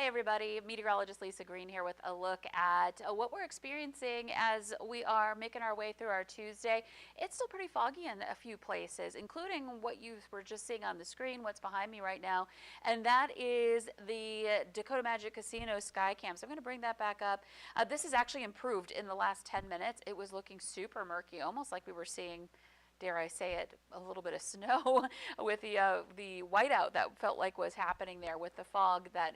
Hey everybody, Meteorologist Lisa Green here with a look at what we're experiencing as we are making our way through our Tuesday. It's still pretty foggy in a few places, including what you were just seeing on the screen, what's behind me right now, and that is the Dakota Magic Casino sky cam. So I'm going to bring that back up. This has actually improved in the last 10 minutes. It was looking super murky, almost like we were seeing, dare I say it, a little bit of snow with the whiteout that felt like was happening there with the fog that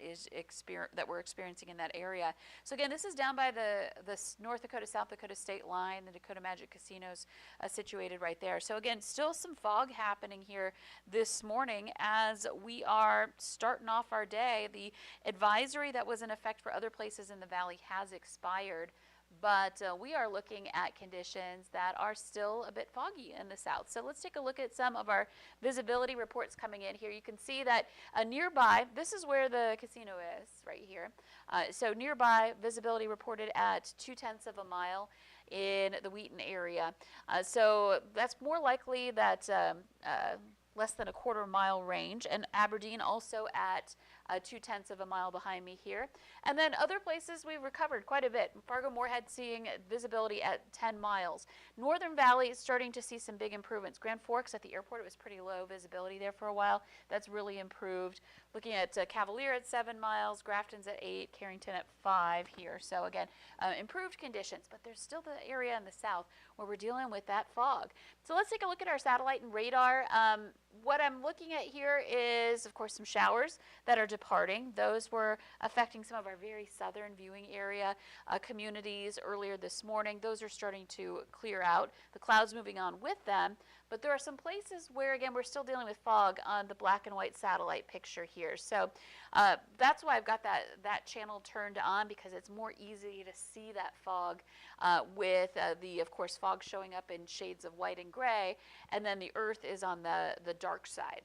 we're experiencing in that area. So again, this is down by the North Dakota South Dakota state line. The Dakota Magic Casino's situated right there. So again, still some fog happening here this morning as we are starting off our day. The advisory that was in effect for other places in the valley has expired. But we are looking at conditions that are still a bit foggy in the south. So let's take a look at some of our visibility reports coming in here. You can see that nearby, this is where the casino is, right here. So nearby, visibility reported at 0.2 of a mile in the Wheaton area. So that's more likely that less than a quarter-mile range, and Aberdeen also at 0.2 of a mile behind me here. And then other places we've recovered quite a bit. Fargo-Moorhead seeing visibility at 10 miles. Northern Valley is starting to see some big improvements. Grand Forks at the airport, it was pretty low visibility there for a while. That's really improved. Looking at Cavalier at 7 miles, Grafton's at 8, Carrington at 5 here. So again, improved conditions, but there's still the area in the south where we're dealing with that fog. So let's take a look at our satellite and radar. What I'm looking at here is, of course, some showers that are departing. Those were affecting some of our very southern viewing area communities earlier this morning. Those are starting to clear out. The clouds moving on with them. But there are some places where, again, we're still dealing with fog on the black and white satellite picture here. So that's why I've got that channel turned on, because it's more easy to see that fog with of course, fog showing up in shades of white and gray, and then the Earth is on the dark side.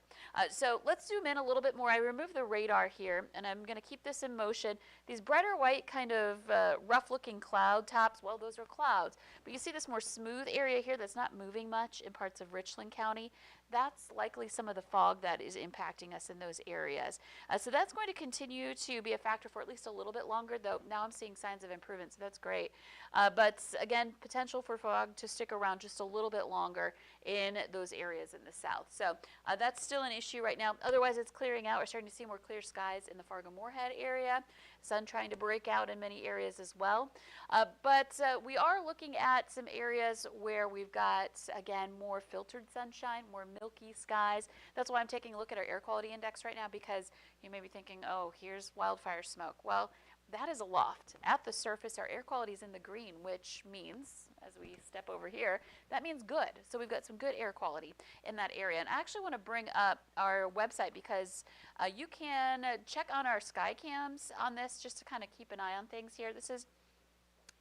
So let's zoom in a little bit more. I removed the radar here, and I'm going to keep this in motion. These brighter white kind of rough-looking cloud tops, well, those are clouds. But you see this more smooth area here that's not moving much in parts of Richland County. That's likely some of the fog that is impacting us in those areas. So that's going to continue to be a factor for at least a little bit longer, though now I'm seeing signs of improvement, so that's great. But again, potential for fog to stick around just a little bit longer in those areas in the south. So that's still an issue right now. Otherwise, it's clearing out. We're starting to see more clear skies in the Fargo-Moorhead area. Sun trying to break out in many areas as well. But we are looking at some areas where we've got, again, more filtered sunshine, more milky skies. That's why I'm taking a look at our air quality index right now, because you may be thinking, oh, here's wildfire smoke. Well, that is aloft. At the surface, our air quality is in the green, which means, as we step over here, that means good. So we've got some good air quality in that area. And I actually want to bring up our website, because you can check on our sky cams on this just to kind of keep an eye on things here. This is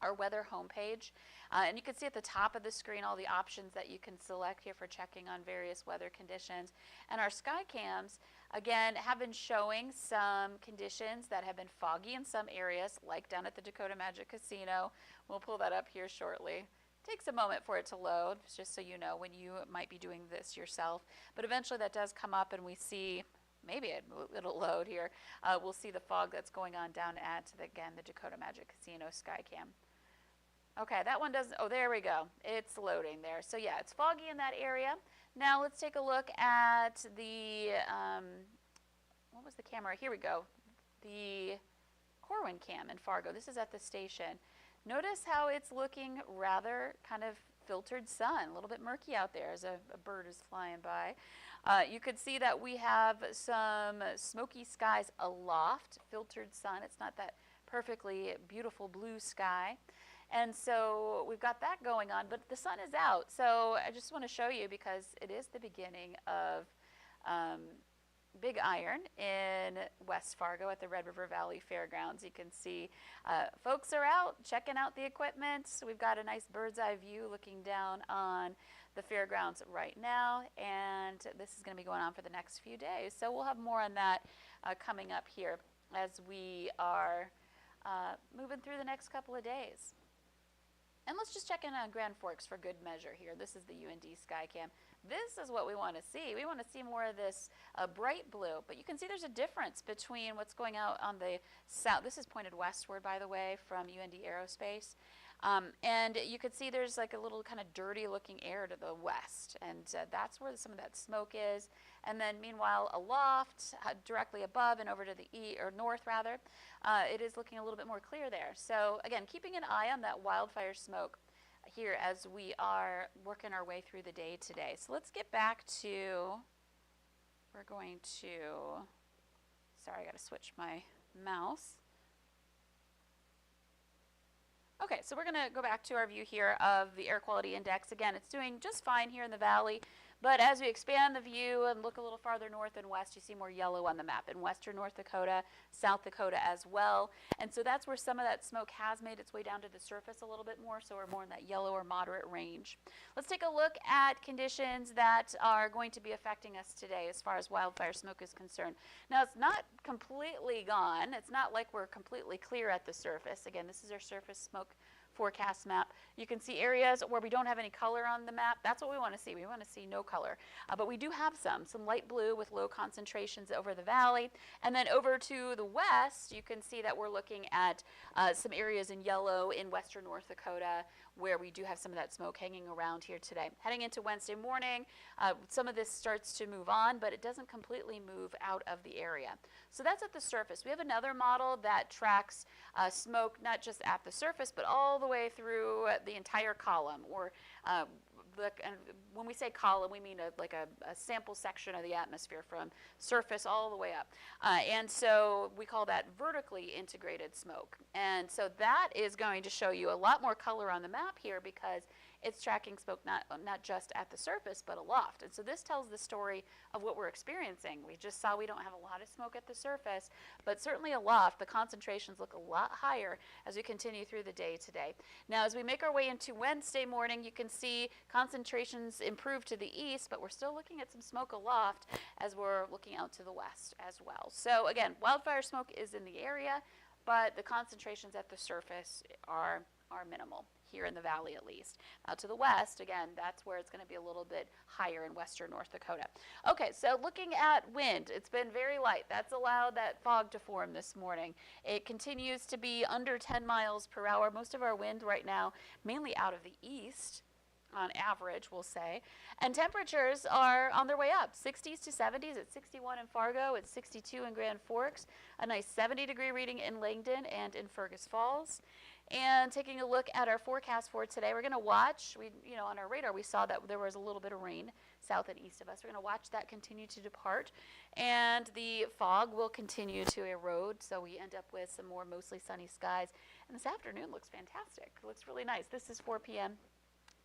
our weather homepage. And you can see at the top of the screen all the options that you can select here for checking on various weather conditions. And our sky cams, again, have been showing some conditions that have been foggy in some areas, like down at the Dakota Magic Casino. We'll pull that up here shortly. Takes a moment for it to load, just so you know when you might be doing this yourself. But eventually that does come up, and we see, maybe it'll load here. We'll see the fog that's going on down at, again, the Dakota Magic Casino sky cam. Okay, that one doesn't, oh, there we go. It's loading there. So yeah, it's foggy in that area. Now let's take a look at the, what was the camera? Here we go. The Corwin cam in Fargo. This is at the station. Notice how it's looking rather kind of filtered sun, a little bit murky out there as a bird is flying by. You could see that we have some smoky skies aloft, filtered sun. It's not that perfectly beautiful blue sky. And so we've got that going on, but the sun is out. So I just want to show you, because it is the beginning of Big Iron in West Fargo at the Red River Valley Fairgrounds. You can see folks are out checking out the equipment. So we've got a nice bird's eye view looking down on the fairgrounds right now, and this is going to be going on for the next few days. So we'll have more on that coming up here as we are moving through the next couple of days. And let's just check in on Grand Forks for good measure here. This is the UND Skycam. This is what we want to see. We want to see more of this bright blue, but you can see there's a difference between what's going out on the south. This is pointed westward, by the way, from UND Aerospace. And you can see there's like a little kind of dirty looking air to the west, and that's where some of that smoke is. And then meanwhile aloft, directly above and over to the north rather, it is looking a little bit more clear there. So again, keeping an eye on that wildfire smoke here as we are working our way through the day today. So let's get back to, we're going to, sorry, I got to switch my mouse. Okay, so we're going to go back to our view here of the air quality index. Again, it's doing just fine here in the valley, but as we expand the view and look a little farther north and west, you see more yellow on the map in western North Dakota, South Dakota as well. And so that's where some of that smoke has made its way down to the surface a little bit more, so we're more in that yellow or moderate range. Let's take a look at conditions that are going to be affecting us today as far as wildfire smoke is concerned. Now, it's not completely gone. It's not like we're completely clear at the surface. Again, this is our surface smoke forecast map. You can see areas where we don't have any color on the map. That's what we want to see. We want to see no color. But we do have some light blue with low concentrations over the valley. And then over to the west, you can see that we're looking at some areas in yellow in western North Dakota, where we do have some of that smoke hanging around here today. Heading into Wednesday morning, some of this starts to move on, but it doesn't completely move out of the area. So that's at the surface. We have another model that tracks smoke not just at the surface, but all the way through the entire column, or and when we say column, we mean like a sample section of the atmosphere from surface all the way up. And so we call that vertically integrated smoke. And so that is going to show you a lot more color on the map here, because it's tracking smoke not just at the surface, but aloft. And so this tells the story of what we're experiencing. We just saw we don't have a lot of smoke at the surface, but certainly aloft, the concentrations look a lot higher as we continue through the day today. Now, as we make our way into Wednesday morning, you can see concentrations improve to the east, but we're still looking at some smoke aloft as we're looking out to the west as well. So again, wildfire smoke is in the area, but the concentrations at the surface are minimal, here in the valley at least. Out to the west, again, that's where it's going to be a little bit higher in western North Dakota. Okay, so looking at wind, it's been very light. That's allowed that fog to form this morning. It continues to be under 10 miles per hour. Most of our wind right now, mainly out of the east, on average, we'll say. And temperatures are on their way up. 60s to 70s. It's 61 in Fargo. It's 62 in Grand Forks. A nice 70-degree reading in Langdon and in Fergus Falls. And taking a look at our forecast for today, we're going to watch, on our radar we saw that there was a little bit of rain south and east of us. We're going to watch that continue to depart, and the fog will continue to erode, so we end up with some more mostly sunny skies. And this afternoon looks fantastic. It looks really nice. This is 4 p.m.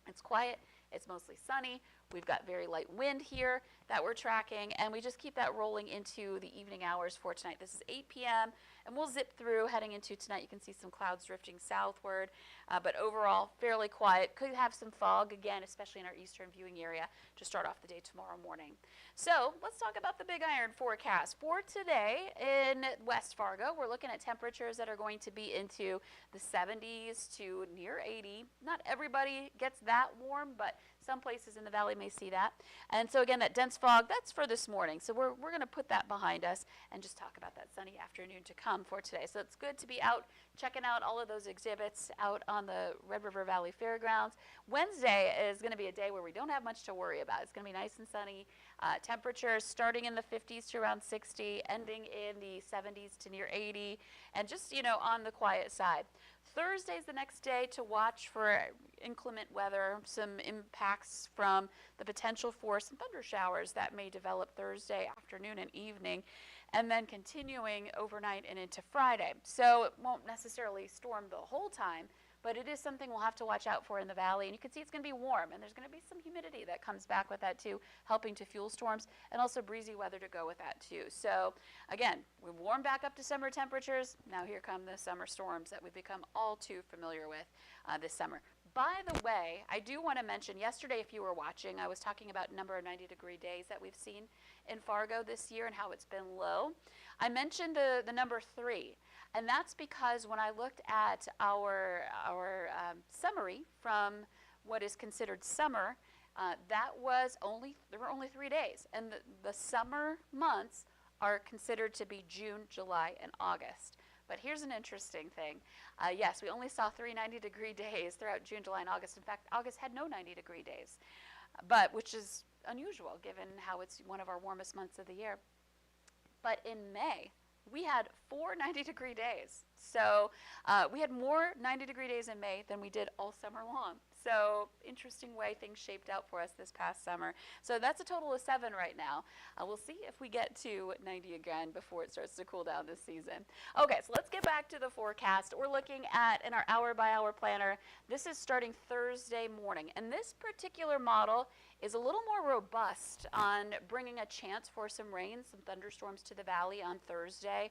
It's quiet. It's mostly sunny. We've got very light wind here that we're tracking, and we just keep that rolling into the evening hours for tonight. This is 8 p.m., and we'll zip through heading into tonight. You can see some clouds drifting southward, but overall fairly quiet. Could have some fog again, especially in our eastern viewing area, to start off the day tomorrow morning. So let's talk about the Big Iron forecast. For today in West Fargo, we're looking at temperatures that are going to be into the 70s to near 80. Not everybody gets that warm, but some places in the valley may see that. And so again, that dense fog, that's for this morning. So we're going to put that behind us and just talk about that sunny afternoon to come for today. So it's good to be out checking out all of those exhibits out on the Red River Valley Fairgrounds. Wednesday is going to be a day where we don't have much to worry about. It's going to be nice and sunny. Temperatures starting in the 50s to around 60, ending in the 70s to near 80, and just, on the quiet side. Thursday's the next day to watch for inclement weather, some impacts from the potential for some thunder showers that may develop Thursday afternoon and evening, and then continuing overnight and into Friday. So it won't necessarily storm the whole time, but it is something we'll have to watch out for in the valley. And you can see it's going to be warm, and there's going to be some humidity that comes back with that too, helping to fuel storms, and also breezy weather to go with that too. So again, we warm back up to summer temperatures. Now here come the summer storms that we've become all too familiar with this summer. By the way, I do want to mention, yesterday if you were watching, I was talking about number of 90-degree days that we've seen in Fargo this year and how it's been low. I mentioned the number 3. And that's because when I looked at our summary from what is considered summer, There were only 3 days. And the summer months are considered to be June, July, and August. But here's an interesting thing. Yes, we only saw 3 90-degree days throughout June, July, and August. In fact, August had no 90-degree days, but which is unusual given how it's one of our warmest months of the year. But in May, we had 4 90-degree days. So we had more 90-degree days in May than we did all summer long. So interesting way things shaped out for us this past summer. So that's a total of 7 right now. We'll see if we get to 90 again before it starts to cool down this season. Okay, so let's get back to the forecast. We're looking at, in our hour-by-hour planner, this is starting Thursday morning. And this particular model is a little more robust on bringing a chance for some rain, some thunderstorms to the valley on Thursday.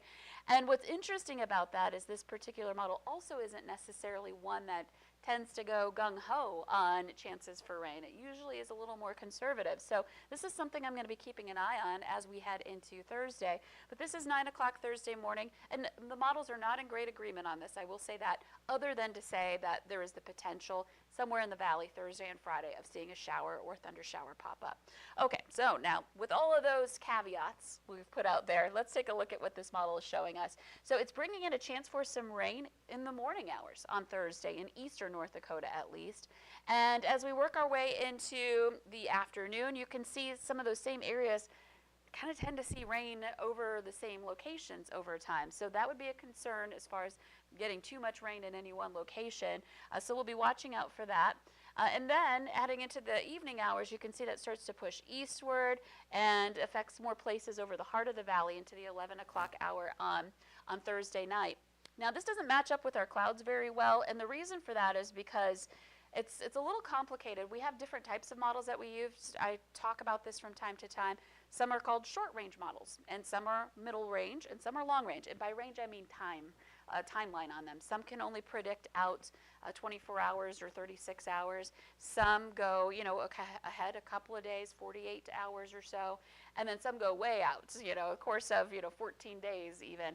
And what's interesting about that is this particular model also isn't necessarily one that tends to go gung-ho on chances for rain. It usually is a little more conservative. So this is something I'm going to be keeping an eye on as we head into Thursday. But this is 9 o'clock Thursday morning, and the models are not in great agreement on this. I will say that, other than to say that there is the potential somewhere in the valley Thursday and Friday of seeing a shower or thunder shower pop up. Okay, so now with all of those caveats we've put out there, let's take a look at what this model is showing us. So it's bringing in a chance for some rain in the morning hours on Thursday in eastern North Dakota at least. And as we work our way into the afternoon, you can see some of those same areas kind of tend to see rain over the same locations over time. So that would be a concern as far as getting too much rain in any one location. So we'll be watching out for that. And then adding into the evening hours, you can see that starts to push eastward and affects more places over the heart of the valley into the 11 o'clock hour on Thursday night. Now this doesn't match up with our clouds very well, and the reason for that is because it's a little complicated. We have different types of models that we use. I talk about this from time to time. Some are called short range models, and some are middle range, and some are long range. And by range, I mean timeline on them. Some can only predict out 24 hours or 36 hours. Some go, ahead a couple of days, 48 hours or so, and then some go way out, a course of, 14 days even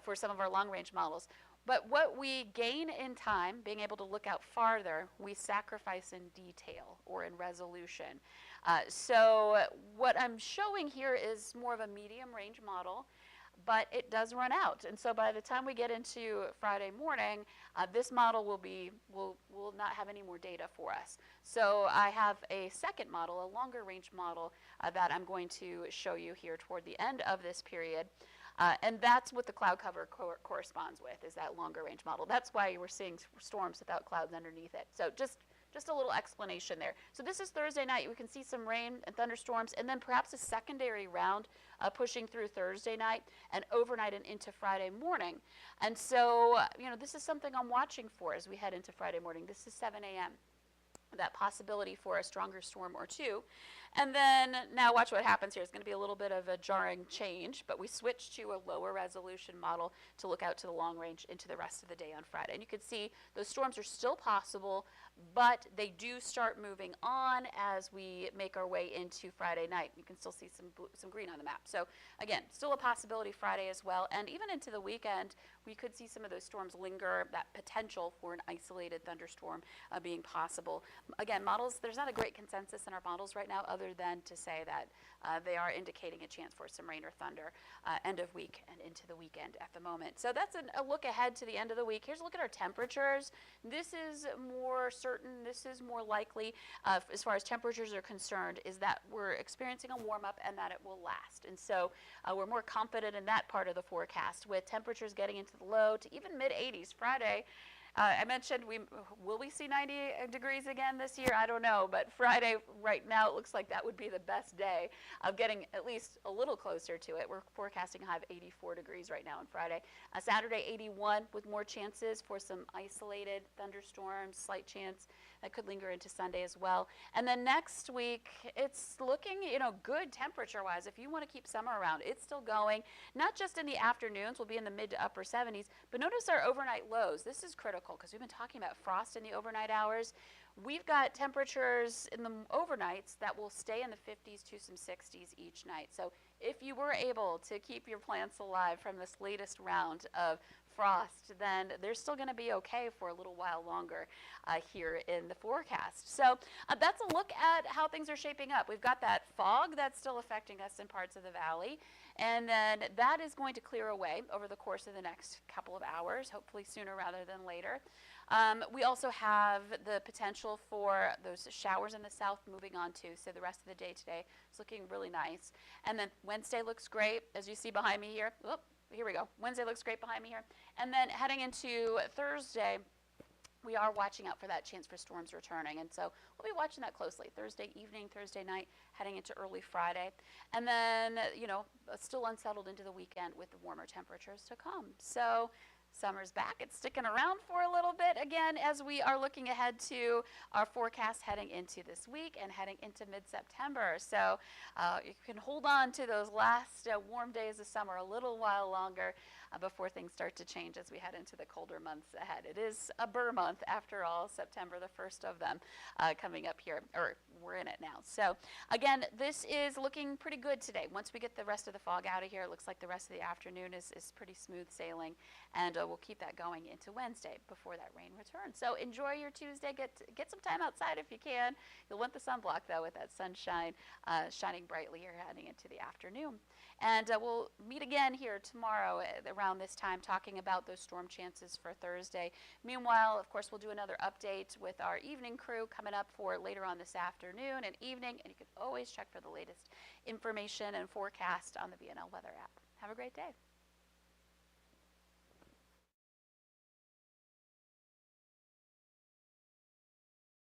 for some of our long range models. But what we gain in time, being able to look out farther, we sacrifice in detail or in resolution. So what I'm showing here is more of a medium range model, but it does run out. And so by the time we get into Friday morning, this model will not have any more data for us. So I have a second model, a longer range model that I'm going to show you here toward the end of this period. And that's what the cloud cover corresponds with, is that longer range model. That's why we're seeing storms without clouds underneath it. So just a little explanation there. So this is Thursday night. We can see some rain and thunderstorms, and then perhaps a secondary round pushing through Thursday night and overnight and into Friday morning. And so, this is something I'm watching for as we head into Friday morning. This is 7 a.m. That possibility for a stronger storm or two. And then now watch what happens here. It's going to be a little bit of a jarring change, but we switch to a lower resolution model to look out to the long range into the rest of the day on Friday. And you can see those storms are still possible, but they do start moving on as we make our way into Friday night. You can still see some green on the map. So again, still a possibility Friday as well. And even into the weekend, we could see some of those storms linger, that potential for an isolated thunderstorm being possible. Again, models, there's not a great consensus in our models right now other than to say that they are indicating a chance for some rain or thunder end of week and into the weekend at the moment. So that's a look ahead to the end of the week. Here's a look at our temperatures. This is more certain, this is more likely as far as temperatures are concerned, is that we're experiencing a warm up and that it will last. And so we're more confident in that part of the forecast with temperatures getting into the low to even mid 80s Friday. I mentioned, will we see 90 degrees again this year? I don't know, but Friday right now it looks like that would be the best day of getting at least a little closer to it. We're forecasting a high of 84 degrees right now on Friday. Saturday 81 with more chances for some isolated thunderstorms, slight chance that could linger into Sunday as well. And then next week, it's looking, good temperature-wise. If you want to keep summer around, it's still going. Not just in the afternoons, we'll be in the mid to upper 70s, but notice our overnight lows. This is critical because we've been talking about frost in the overnight hours. We've got temperatures in the overnights that will stay in the 50s to some 60s each night. So if you were able to keep your plants alive from this latest round of frost, then they're still going to be okay for a little while longer here in the forecast. So that's a look at how things are shaping up. We've got that fog that's still affecting us in parts of the valley, and then that is going to clear away over the course of the next couple of hours, hopefully sooner rather than later. We also have the potential for those showers in the south moving on too, so the rest of the day today is looking really nice. And then Wednesday looks great, as you see behind me here. Oop, here we go. Wednesday looks great behind me here. And then heading into Thursday, we are watching out for that chance for storms returning. And so we'll be watching that closely. Thursday evening, Thursday night, heading into early Friday. And then, still unsettled into the weekend with the warmer temperatures to come. So summer's back. It's sticking around for a little bit again as we are looking ahead to our forecast heading into this week and heading into mid-September. So you can hold on to those last warm days of summer a little while longer before things start to change as we head into the colder months ahead. It is a Burr month after all, September, the first of them coming up here, or we're in it now. So again, this is looking pretty good today. Once we get the rest of the fog out of here, it looks like the rest of the afternoon is pretty smooth sailing, and we'll keep that going into Wednesday before that rain returns. So enjoy your Tuesday. Get some time outside if you can. You'll want the sunblock though with that sunshine shining brightly here heading into the afternoon. And we'll meet again here tomorrow around this time talking about those storm chances for Thursday. Meanwhile, of course, we'll do another update with our evening crew coming up for later on this afternoon and evening. And you can always check for the latest information and forecast on the BNL Weather app. Have a great day.